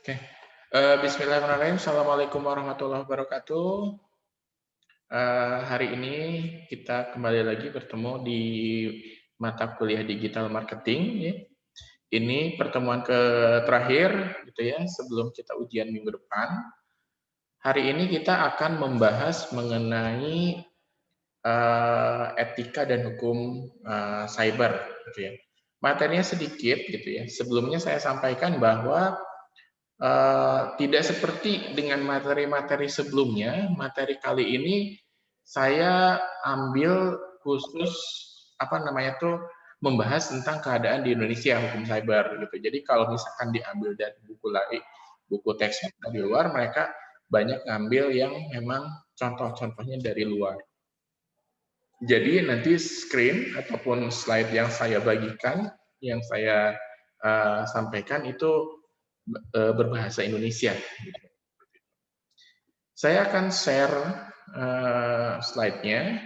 Oke, bismillahirrahmanirrahim. Assalamualaikum warahmatullahi wabarakatuh. Hari ini kita kembali lagi bertemu di mata kuliah digital marketing, ya. Ini pertemuan terakhir, gitu ya, sebelum kita ujian minggu depan. Hari ini kita akan membahas mengenai etika dan hukum cyber, gitu ya. Materinya sedikit, gitu ya. Sebelumnya saya sampaikan bahwa tidak seperti dengan materi-materi sebelumnya, materi kali ini saya ambil khusus apa namanya tuh membahas tentang keadaan di Indonesia hukum cyber gitu. Jadi kalau misalkan diambil dari buku lain, buku teks di luar, mereka banyak ngambil yang memang contoh-contohnya dari luar. Jadi nanti screen ataupun slide yang saya bagikan, yang saya sampaikan itu berbahasa Indonesia. Saya akan share slide-nya.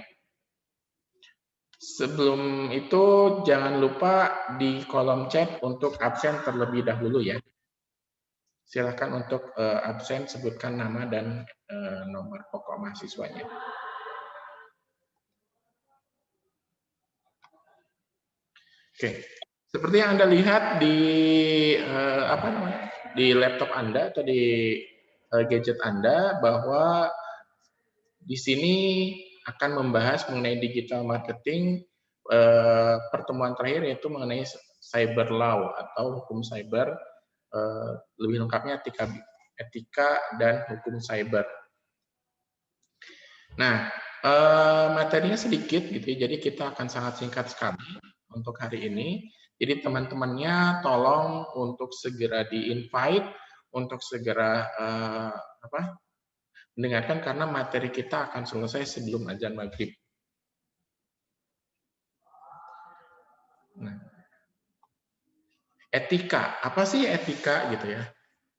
Sebelum itu jangan lupa di kolom chat untuk absen terlebih dahulu ya. Silakan untuk absen sebutkan nama dan nomor pokok mahasiswanya. Oke, seperti yang Anda lihat di apa namanya, di laptop Anda atau di gadget Anda, bahwa di sini akan membahas mengenai digital marketing, pertemuan terakhir yaitu mengenai cyber law atau hukum cyber, lebih lengkapnya etika dan hukum cyber. Nah, materinya sedikit gitu ya, jadi kita akan sangat singkat sekali untuk hari ini. Jadi teman-temannya tolong untuk segera di-invite, untuk segera mendengarkan karena materi kita akan selesai sebelum azan maghrib. Nah, etika, apa sih etika gitu ya?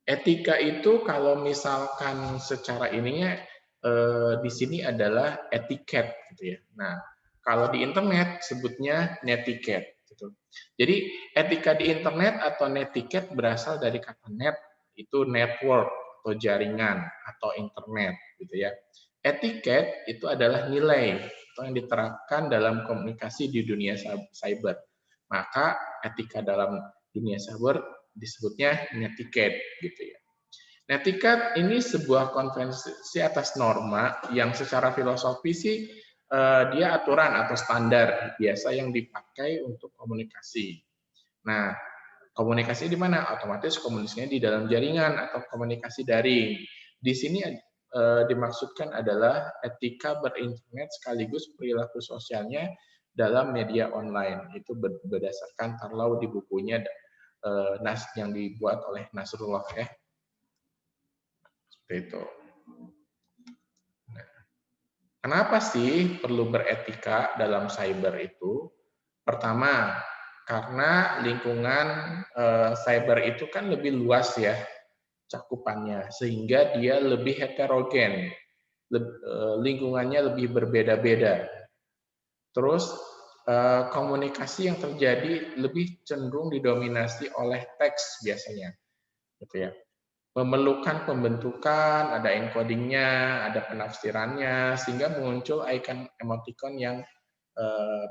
Etika itu kalau misalkan secara ininya di sini adalah etiket gitu ya. Nah, kalau di internet sebutnya netiquette gitu. Jadi etika di internet atau netiquette berasal dari kata net, itu network atau jaringan atau internet gitu ya. Etiket itu adalah nilai atau yang diterapkan dalam komunikasi di dunia cyber. Maka etika dalam dunia cyber disebutnya netiquette gitu ya. Netiquette ini sebuah konvensi atas norma yang secara filosofi sih dia aturan atau standar biasa yang dipakai untuk komunikasi. Nah, komunikasi di mana? Otomatis komunikasinya di dalam jaringan atau komunikasi daring. Di sini dimaksudkan adalah etika berinternet sekaligus perilaku sosialnya dalam media online. Itu berdasarkan Tarlau di bukunya yang dibuat oleh Nasrullah ya. Seperti itu. Nah, kenapa sih perlu beretika dalam cyber itu? Pertama, karena lingkungan cyber itu kan lebih luas ya cakupannya, sehingga dia lebih heterogen, lingkungannya lebih berbeda-beda. Terus komunikasi yang terjadi lebih cenderung didominasi oleh teks biasanya, gitu ya. Memerlukan pembentukan, ada encodingnya, ada penafsirannya, sehingga muncul icon emoticon yang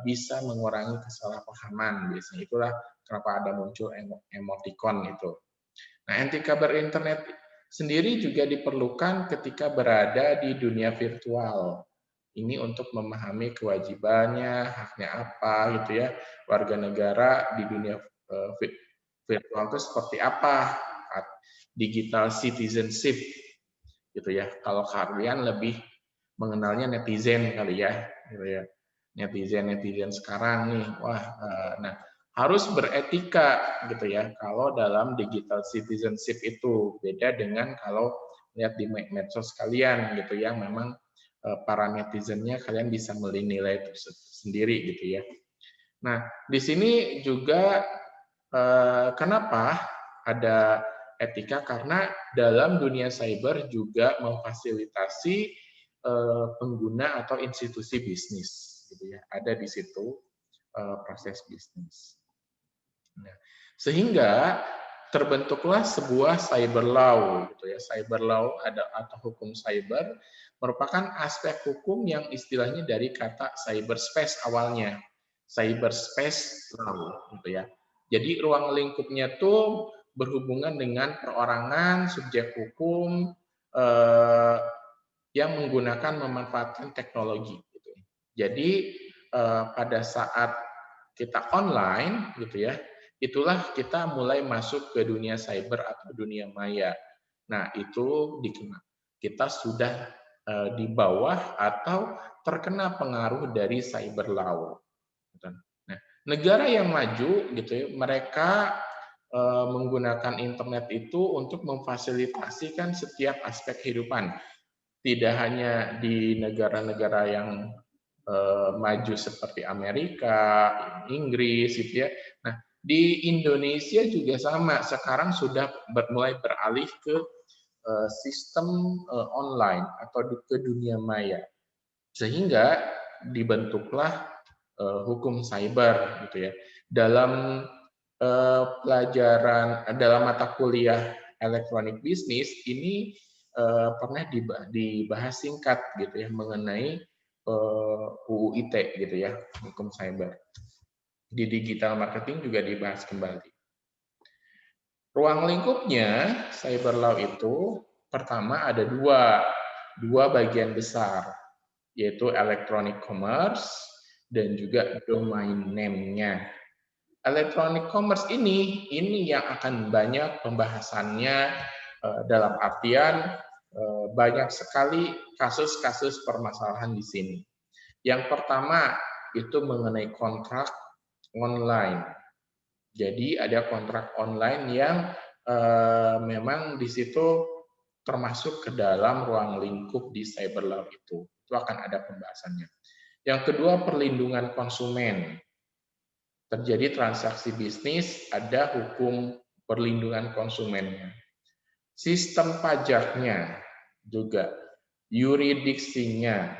bisa mengurangi kesalahpahaman. Biasanya itulah kenapa ada muncul emoticon itu. Nah, etika berinternet sendiri juga diperlukan ketika berada di dunia virtual. Ini untuk memahami kewajibannya, haknya apa gitu ya, warga negara di dunia virtual itu seperti apa, digital citizenship gitu ya. Kalau kalian lebih mengenalnya netizen kali ya, gitu ya. Netizen sekarang nih, wah, nah harus beretika gitu ya. Kalau dalam digital citizenship itu beda dengan kalau lihat di medsos kalian gitu ya, memang para netizennya kalian bisa menilai itu sendiri gitu ya. Nah, di sini juga kenapa ada etika, karena dalam dunia cyber juga memfasilitasi pengguna atau institusi bisnis gitu ya, ada di situ proses bisnis. Nah, sehingga terbentuklah sebuah cyber law gitu ya. Cyber law atau hukum cyber merupakan aspek hukum yang istilahnya dari kata cyberspace awalnya. Cyberspace law gitu ya. Jadi ruang lingkupnya tuh berhubungan dengan perorangan, subjek hukum yang menggunakan memanfaatkan teknologi gitu. Jadi pada saat kita online gitu ya, itulah kita mulai masuk ke dunia cyber atau dunia maya. Nah, itu dikenal kita sudah di bawah atau terkena pengaruh dari cyber law. Nah, negara yang maju gitu ya, mereka menggunakan internet itu untuk memfasilitasikan setiap aspek kehidupan. Tidak hanya di negara-negara yang maju seperti Amerika, Inggris gitu ya. Nah, di Indonesia juga sama. Sekarang sudah mulai beralih ke sistem online atau ke dunia maya. Sehingga dibentuklah hukum cyber gitu ya. Dalam pelajaran dalam mata kuliah elektronik bisnis ini pernah dibahas singkat gitu ya mengenai UU ITE gitu ya, hukum cyber. Di digital marketing juga dibahas kembali. Ruang lingkupnya cyber law itu pertama ada dua bagian besar, yaitu electronic commerce dan juga domain name-nya. Electronic commerce ini yang akan banyak pembahasannya dalam artian banyak sekali kasus-kasus permasalahan di sini. Yang pertama itu mengenai kontrak online. Jadi ada kontrak online yang memang di situ termasuk ke dalam ruang lingkup di cyber law itu. Itu akan ada pembahasannya. Yang kedua, perlindungan konsumen. Terjadi transaksi bisnis, ada hukum perlindungan konsumennya. Sistem pajaknya juga, yuridiksinya,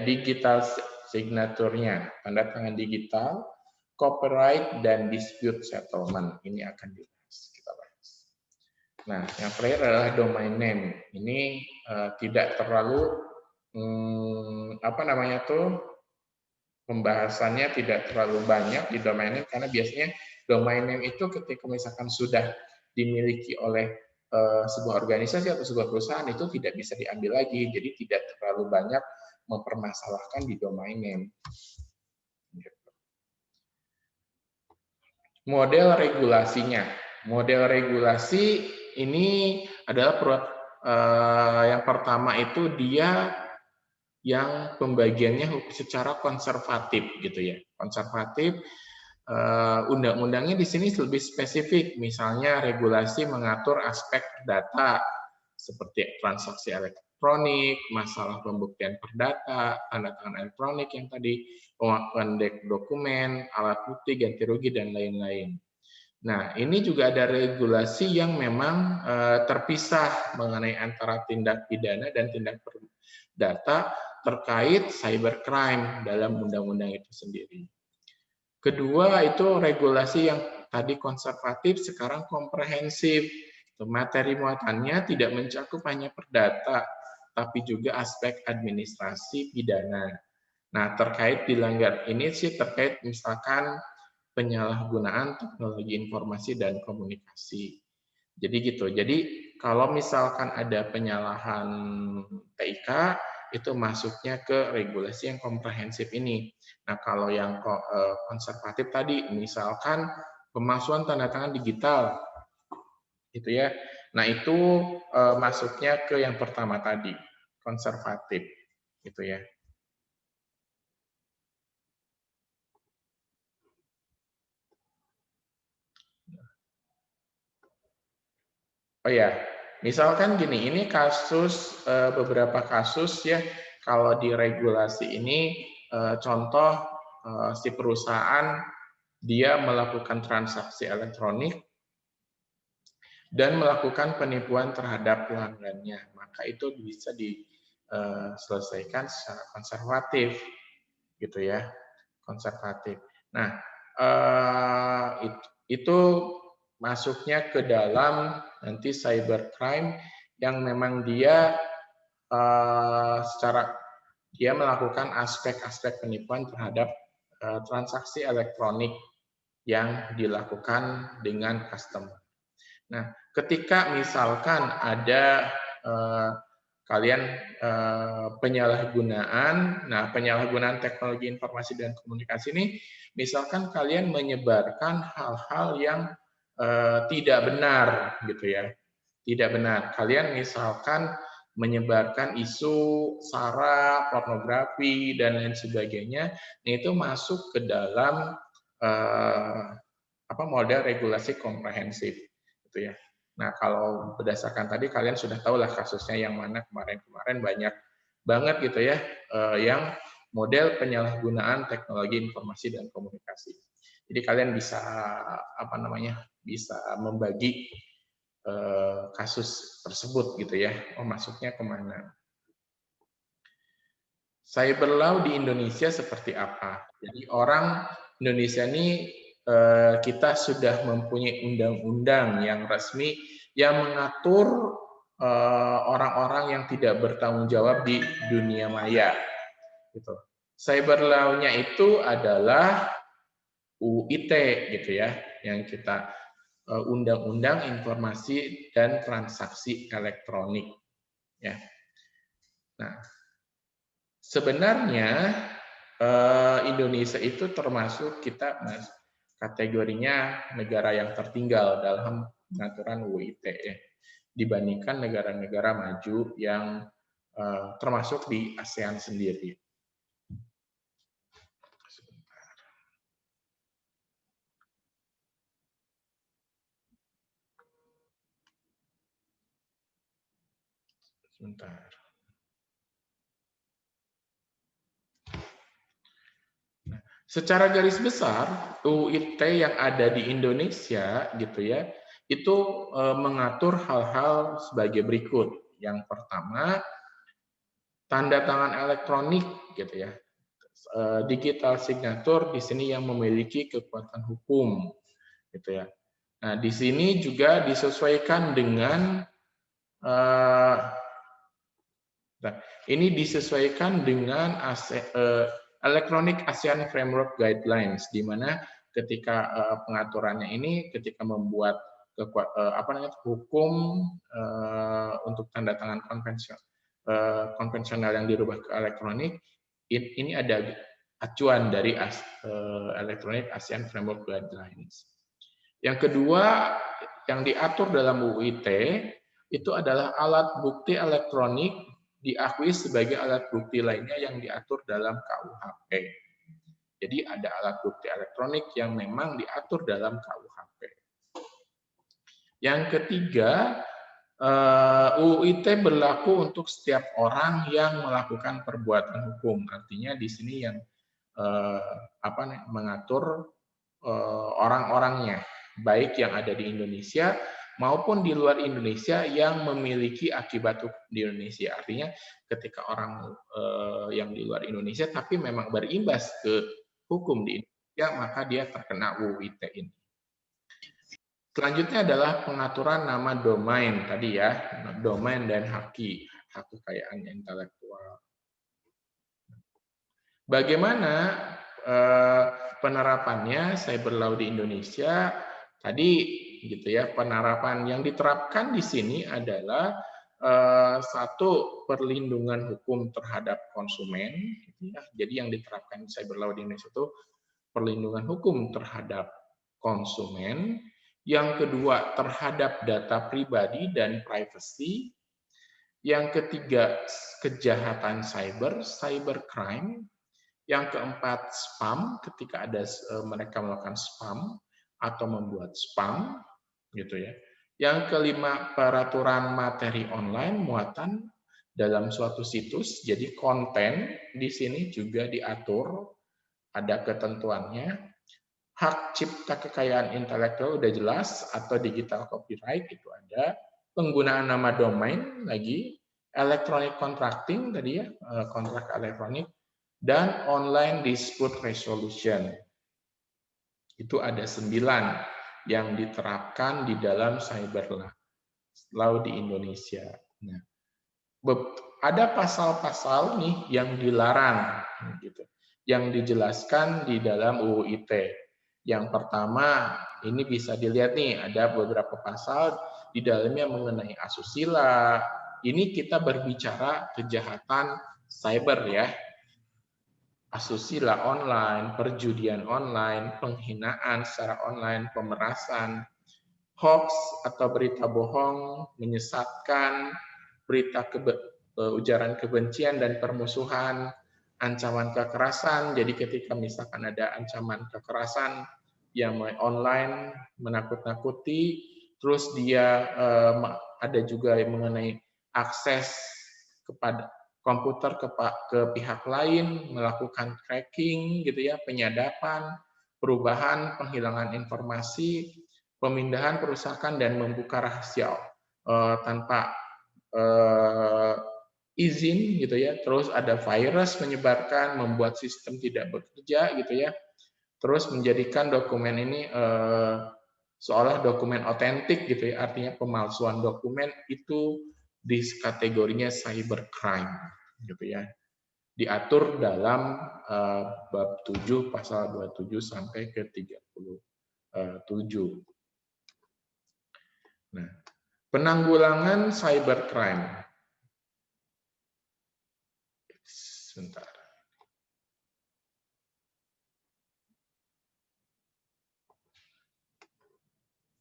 digital signaturnya, tanda tangan digital, copyright, dan dispute settlement. Ini akan kita bahas. Nah, yang terakhir adalah domain name. Ini tidak terlalu pembahasannya tidak terlalu banyak di domain name karena biasanya domain name itu ketika misalkan sudah dimiliki oleh sebuah organisasi atau sebuah perusahaan itu tidak bisa diambil lagi, jadi tidak terlalu banyak mempermasalahkan di domain name. Model regulasinya, model regulasi ini adalah yang pertama itu dia yang pembagiannya secara konservatif gitu ya. Konservatif, undang-undangnya di sini lebih spesifik, misalnya regulasi mengatur aspek data seperti transaksi elektronik, masalah pembuktian perdata, tanda tangan elektronik yang tadi, pengakuan dokumen, alat bukti, ganti rugi dan lain-lain. Nah, ini juga ada regulasi yang memang terpisah mengenai antara tindak pidana dan tindak perdata terkait cybercrime dalam undang-undang itu sendiri. Kedua, itu regulasi yang tadi konservatif, sekarang komprehensif. Materi muatannya tidak mencakup hanya perdata, tapi juga aspek administrasi pidana. Nah, terkait dilanggar ini sih terkait misalkan penyalahgunaan teknologi informasi dan komunikasi. Jadi gitu. Jadi kalau misalkan ada penyalahan TIK, itu masuknya ke regulasi yang komprehensif ini. Nah, kalau yang konservatif tadi, misalkan pemalsuan tanda tangan digital, gitu ya. Nah, itu masuknya ke yang pertama tadi, konservatif, gitu ya. Oh ya, misalkan gini, ini kasus beberapa kasus ya, kalau di regulasi ini contoh si perusahaan dia melakukan transaksi elektronik dan melakukan penipuan terhadap pelanggannya, maka itu bisa diselesaikan secara konservatif, gitu ya, konservatif. Nah, itu masuknya ke dalam nanti cybercrime yang memang dia dia melakukan aspek-aspek penipuan terhadap transaksi elektronik yang dilakukan dengan customer. Nah, ketika misalkan ada kalian penyalahgunaan, nah penyalahgunaan teknologi informasi dan komunikasi ini, misalkan kalian menyebarkan hal-hal yang tidak benar, gitu ya, tidak benar. Kalian misalkan menyebarkan isu sara, pornografi dan lain sebagainya, itu masuk ke dalam model regulasi komprehensif, gitu ya. Nah, kalau berdasarkan tadi kalian sudah tahu lah kasusnya yang mana kemarin-kemarin banyak banget gitu ya, yang model penyalahgunaan teknologi informasi dan komunikasi. Jadi kalian bisa bisa membagi kasus tersebut gitu ya, masuknya kemana. Cyber law di Indonesia seperti apa? Jadi orang Indonesia ini kita sudah mempunyai undang-undang yang resmi yang mengatur orang-orang yang tidak bertanggung jawab di dunia maya. Gitu. Cyber law-nya itu adalah UU ITE gitu ya, yang kita Undang-Undang Informasi dan Transaksi Elektronik. Ya. Nah, sebenarnya Indonesia itu termasuk kita kategorinya negara yang tertinggal dalam pengaturan UU ITE ya, dibandingkan negara-negara maju yang termasuk di ASEAN sendiri. Sebentar. Nah, secara garis besar UU ITE yang ada di Indonesia gitu ya, itu mengatur hal-hal sebagai berikut. Yang pertama, tanda tangan elektronik gitu ya. Digital signature di sini yang memiliki kekuatan hukum gitu ya. Nah, di sini juga disesuaikan dengan ini disesuaikan dengan Electronic ASEAN Framework Guidelines, di mana ketika pengaturannya ini, ketika membuat hukum untuk tanda tangan konvensional yang dirubah ke elektronik, ini ada acuan dari Electronic ASEAN Framework Guidelines. Yang kedua, yang diatur dalam UU ITE itu adalah alat bukti elektronik diakui sebagai alat bukti lainnya yang diatur dalam KUHP. Jadi ada alat bukti elektronik yang memang diatur dalam KUHP. Yang ketiga, UU ITE berlaku untuk setiap orang yang melakukan perbuatan hukum. Artinya di sini yang mengatur orang-orangnya, baik yang ada di Indonesia maupun di luar Indonesia yang memiliki akibat hukum di Indonesia. Artinya ketika orang yang di luar Indonesia tapi memang berimbas ke hukum di Indonesia, maka dia terkena UU ITE ini. Selanjutnya adalah pengaturan nama domain tadi ya, domain dan hak kekayaan intelektual. Bagaimana penerapannya cyber law di Indonesia? Tadi gitu ya, penerapan yang diterapkan di sini adalah satu, perlindungan hukum terhadap konsumen gitu ya. Jadi yang diterapkan cyber law di Indonesia itu perlindungan hukum terhadap konsumen, yang kedua terhadap data pribadi dan privacy, yang ketiga kejahatan cybercrime, yang keempat spam, ketika ada mereka melakukan spam atau membuat spam gitu ya. Yang kelima, peraturan materi online muatan dalam suatu situs. Jadi konten di sini juga diatur, ada ketentuannya. Hak cipta kekayaan intelektual udah jelas, atau digital copyright itu ada. Penggunaan nama domain lagi, electronic contracting tadi ya, kontrak elektronik, dan online dispute resolution. Itu ada 9 yang diterapkan di dalam cyber law di Indonesia. Nah, ada pasal-pasal nih yang dilarang, gitu, yang dijelaskan di dalam UU ITE. Yang pertama, ini bisa dilihat nih, ada beberapa pasal di dalamnya mengenai asusila. Ini kita berbicara kejahatan cyber ya, asusila online, perjudian online, penghinaan secara online, pemerasan, hoax atau berita bohong, menyesatkan, berita ujaran kebencian dan permusuhan, ancaman kekerasan. Jadi ketika misalkan ada ancaman kekerasan yang online menakut-nakuti, terus dia ada juga yang mengenai akses kepada komputer ke pihak lain, melakukan tracking gitu ya, penyadapan, perubahan, penghilangan informasi, pemindahan, perusakan dan membuka rahasia tanpa izin gitu ya. Terus ada virus menyebarkan, membuat sistem tidak bekerja gitu ya. Terus menjadikan dokumen ini seolah dokumen otentik gitu ya. Artinya pemalsuan dokumen itu di kategorinya cybercrime gitu ya. Diatur dalam bab 7 pasal 27 sampai ke 37. Nah, penanggulangan cybercrime. Sebentar.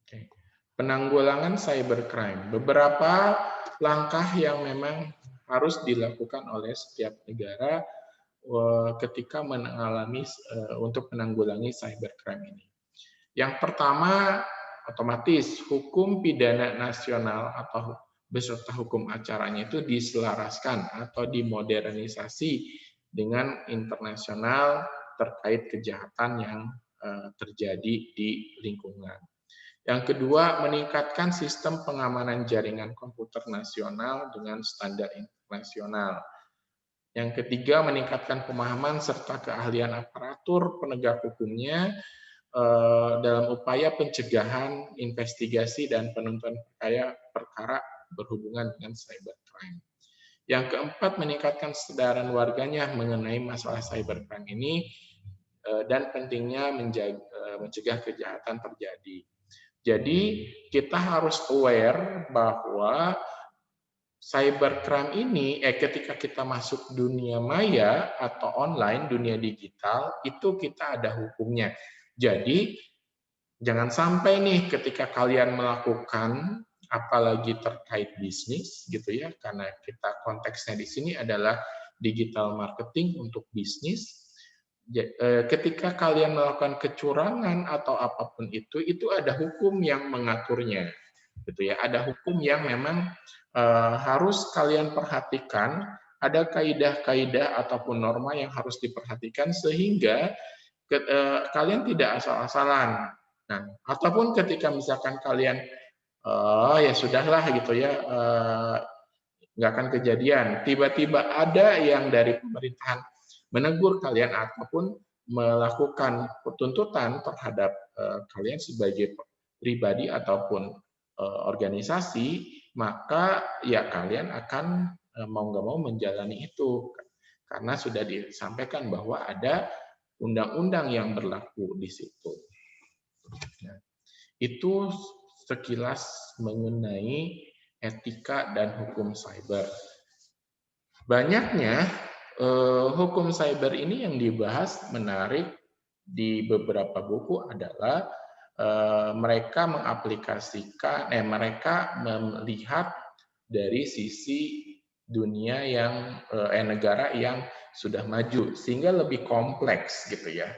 Oke. Penanggulangan cybercrime. Beberapa langkah yang memang harus dilakukan oleh setiap negara ketika mengalami untuk menanggulangi cybercrime ini. Yang pertama, otomatis hukum pidana nasional atau beserta hukum acaranya itu diselaraskan atau dimodernisasi dengan internasional terkait kejahatan yang terjadi di lingkungan. Yang kedua, meningkatkan sistem pengamanan jaringan komputer nasional dengan standar internasional. Yang ketiga, meningkatkan pemahaman serta keahlian aparatur penegak hukumnya dalam upaya pencegahan, investigasi, dan penuntutan perkara berhubungan dengan cybercrime. Yang keempat, meningkatkan kesadaran warganya mengenai masalah cybercrime ini dan pentingnya mencegah kejahatan terjadi. Jadi kita harus aware bahwa cybercrime ini ketika kita masuk dunia maya atau online, dunia digital, itu kita ada hukumnya. Jadi jangan sampai nih ketika kalian melakukan apalagi terkait bisnis gitu ya, karena kita konteksnya di sini adalah digital marketing untuk bisnis. Ketika kalian melakukan kecurangan atau apapun itu ada hukum yang mengaturnya, gitu ya. Ada hukum yang memang harus kalian perhatikan. Ada kaidah-kaidah ataupun norma yang harus diperhatikan sehingga kalian tidak asal-asalan. Nah, ataupun ketika misalkan kalian ya sudahlah gitu ya, nggak akan kejadian. Tiba-tiba ada yang dari pemerintahan menegur kalian ataupun melakukan tuntutan terhadap kalian sebagai pribadi ataupun organisasi, maka ya kalian akan mau nggak mau menjalani itu karena sudah disampaikan bahwa ada undang-undang yang berlaku di situ. Nah, itu sekilas mengenai etika dan hukum cyber. Banyaknya hukum cyber ini yang dibahas menarik di beberapa buku adalah mereka mengaplikasikan, mereka melihat dari sisi dunia yang negara yang sudah maju sehingga lebih kompleks gitu ya,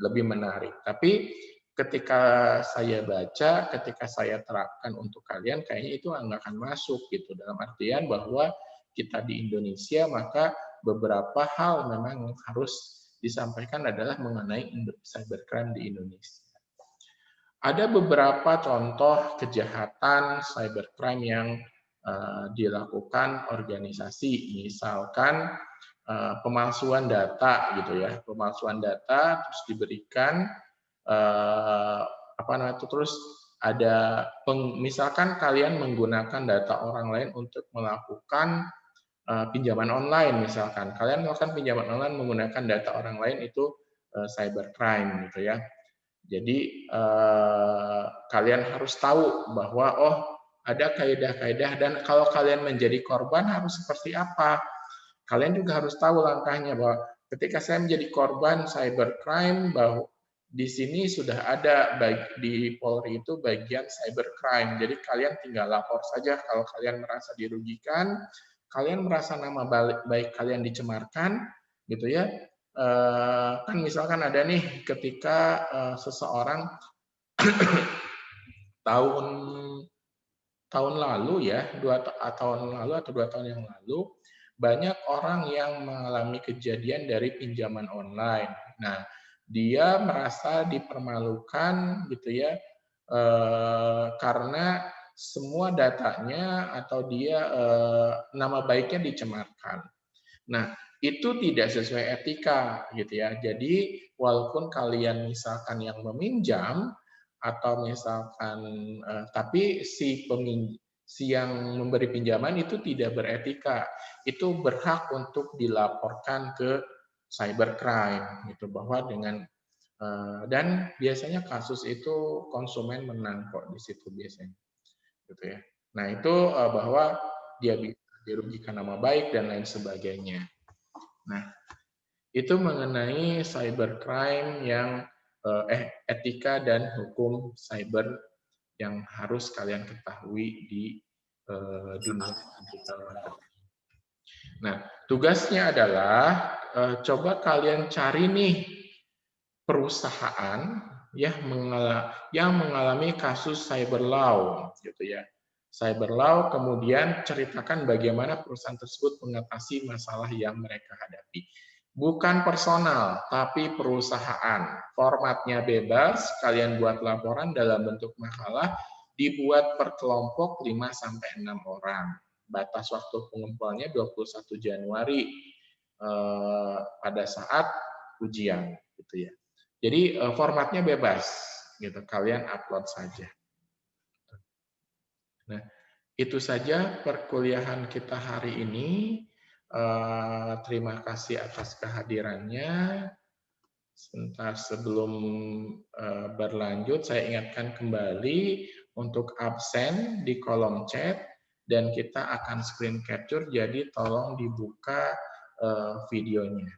lebih menarik. Tapi ketika saya baca, ketika saya terapkan untuk kalian, kayaknya itu nggak akan masuk gitu. Dalam artian bahwa kita di Indonesia, maka beberapa hal memang harus disampaikan adalah mengenai cybercrime di Indonesia. Ada beberapa contoh kejahatan cybercrime yang dilakukan organisasi, misalkan pemalsuan data gitu ya, pemalsuan data terus diberikan apa namanya itu, terus ada misalkan kalian menggunakan data orang lain untuk melakukan pinjaman online misalkan. Kalian melakukan pinjaman online menggunakan data orang lain itu cybercrime gitu ya. Jadi kalian harus tahu bahwa oh ada kaidah-kaidah dan kalau kalian menjadi korban harus seperti apa. Kalian juga harus tahu langkahnya bahwa ketika saya menjadi korban cybercrime bahwa di sini sudah ada di Polri itu bagian cybercrime. Jadi kalian tinggal lapor saja kalau kalian merasa dirugikan, kalian merasa nama baik kalian dicemarkan, gitu ya. Kan misalkan ada nih ketika seseorang tahun tahun lalu ya, tahun lalu atau 2 tahun yang lalu, banyak orang yang mengalami kejadian dari pinjaman online. Nah, dia merasa dipermalukan gitu ya, karena semua datanya atau dia nama baiknya dicemarkan. Nah, itu tidak sesuai etika gitu ya. Jadi walaupun kalian misalkan yang meminjam atau misalkan tapi si yang memberi pinjaman itu tidak beretika. Itu berhak untuk dilaporkan ke cybercrime gitu bahwa dengan dan biasanya kasus itu konsumen menang kok di situ biasanya gitu ya. Nah, itu bahwa dia bisa dirugikan nama baik dan lain sebagainya. Nah, itu mengenai cybercrime yang etika dan hukum cyber yang harus kalian ketahui di dunia digital. Nah, tugasnya adalah coba kalian cari nih perusahaan yang mengalami kasus cyber law gitu ya. Cyber law, kemudian ceritakan bagaimana perusahaan tersebut mengatasi masalah yang mereka hadapi. Bukan personal, tapi perusahaan. Formatnya bebas, kalian buat laporan dalam bentuk makalah, dibuat per kelompok 5-6 orang. Batas waktu pengumpulannya 21 Januari pada saat ujian gitu ya. Jadi formatnya bebas gitu, kalian upload saja. Nah, itu saja perkuliahan kita hari ini. Terima kasih atas kehadirannya. Sebentar sebelum berlanjut, saya ingatkan kembali untuk absen di kolom chat dan kita akan screen capture. Jadi tolong dibuka videonya.